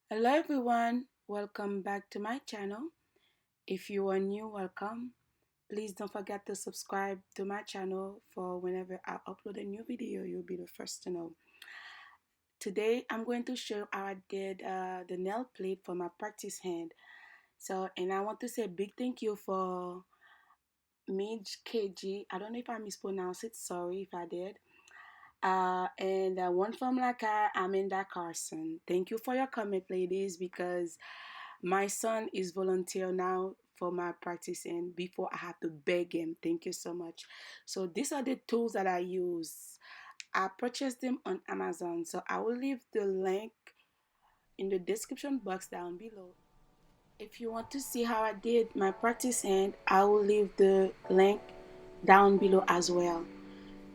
Hello everyone, welcome back to my channel. If you are new, welcome. Please don't forget to subscribe to my channel for whenever I upload a new video, you'll be the first to know. Today I'm going to show how I did the nail plate for my practice hand. And I want to say a big thank you for Midge KG. I don't know if I mispronounced it, sorry if I did. And one from Laka, Amanda Carson. Thank you for your comment, ladies, because my son is volunteer now for my practice, and before I had to beg him. Thank you so much. So these are the tools that I use. I purchased them on Amazon, so I will leave the link in the description box down below. If you want to see how I did my practice hand, I will leave the link down below as well.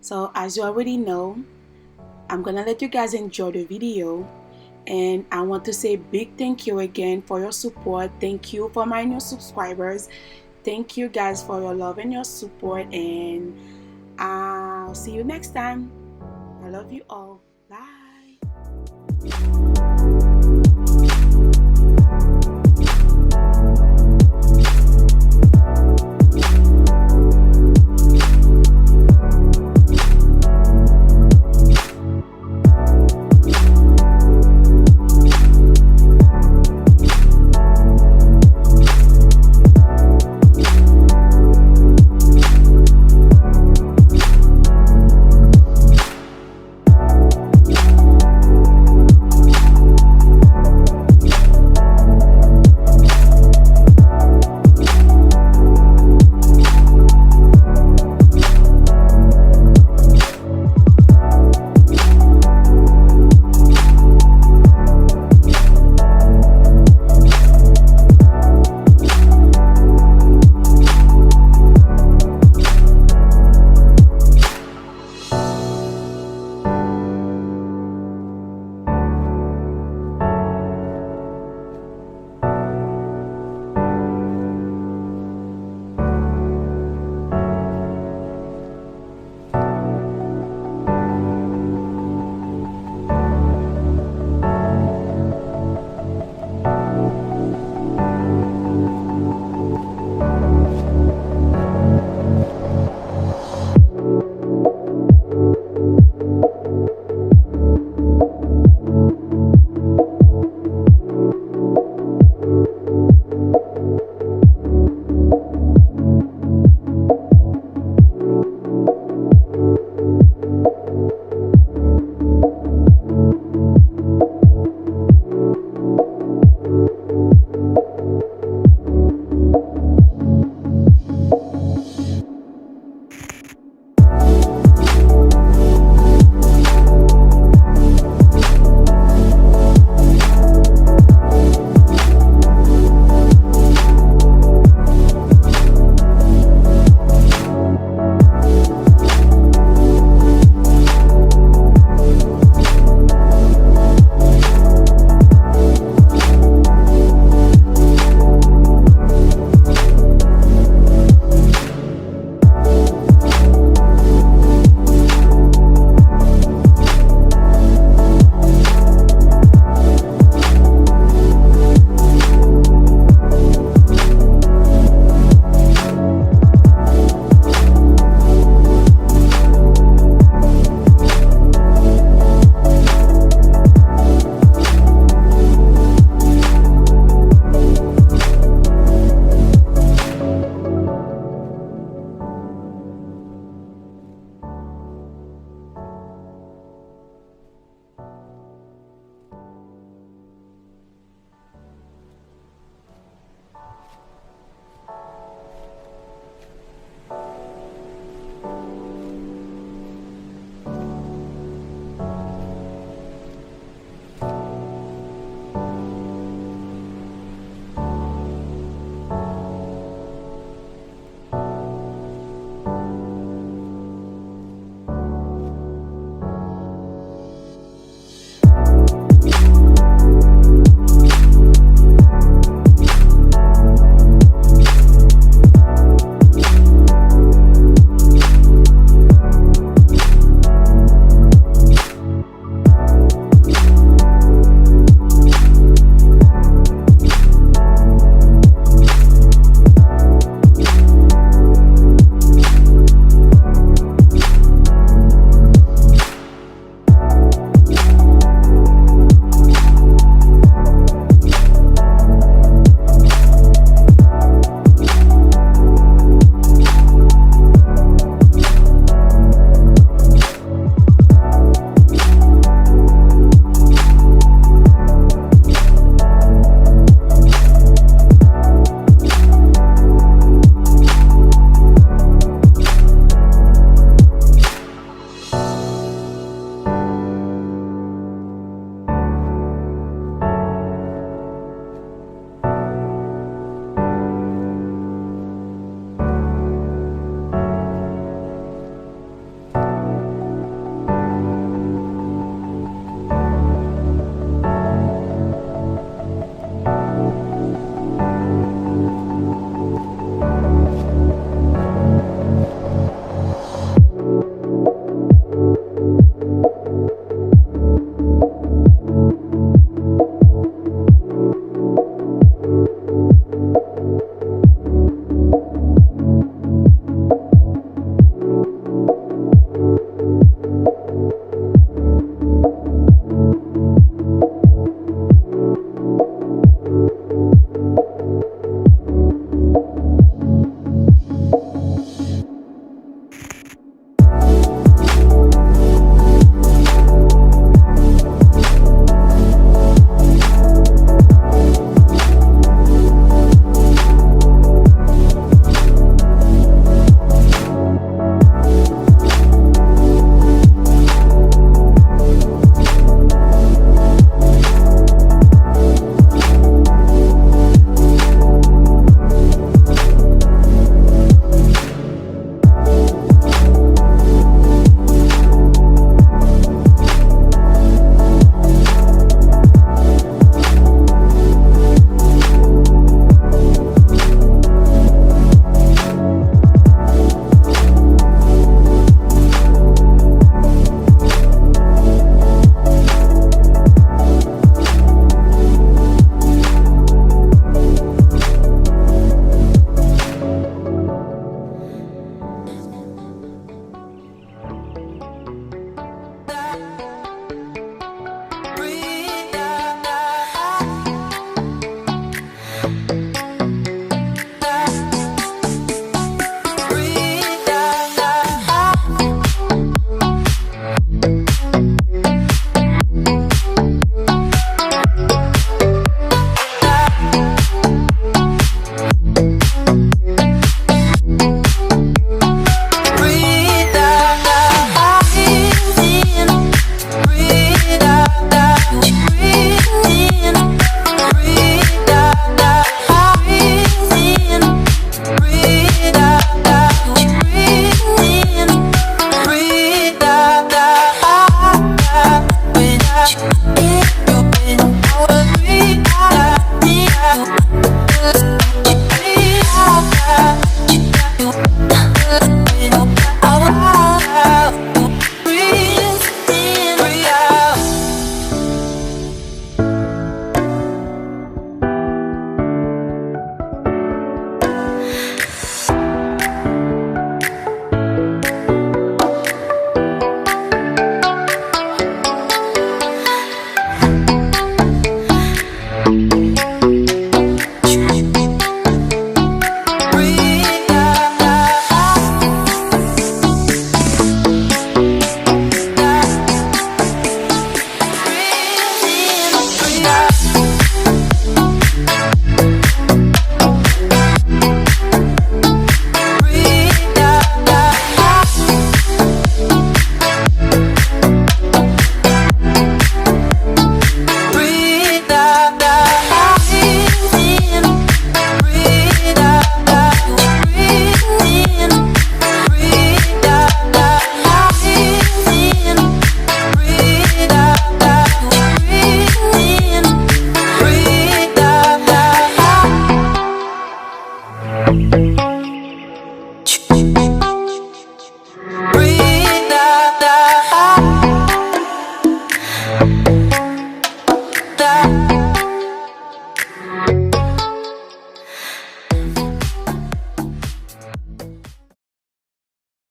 So as you already know, I'm gonna let you guys enjoy the video, and I want to say big thank you again for your support. Thank you for my new subscribers. Thank you guys for your love and your support, and I'll see you next time. I love you all. Bye.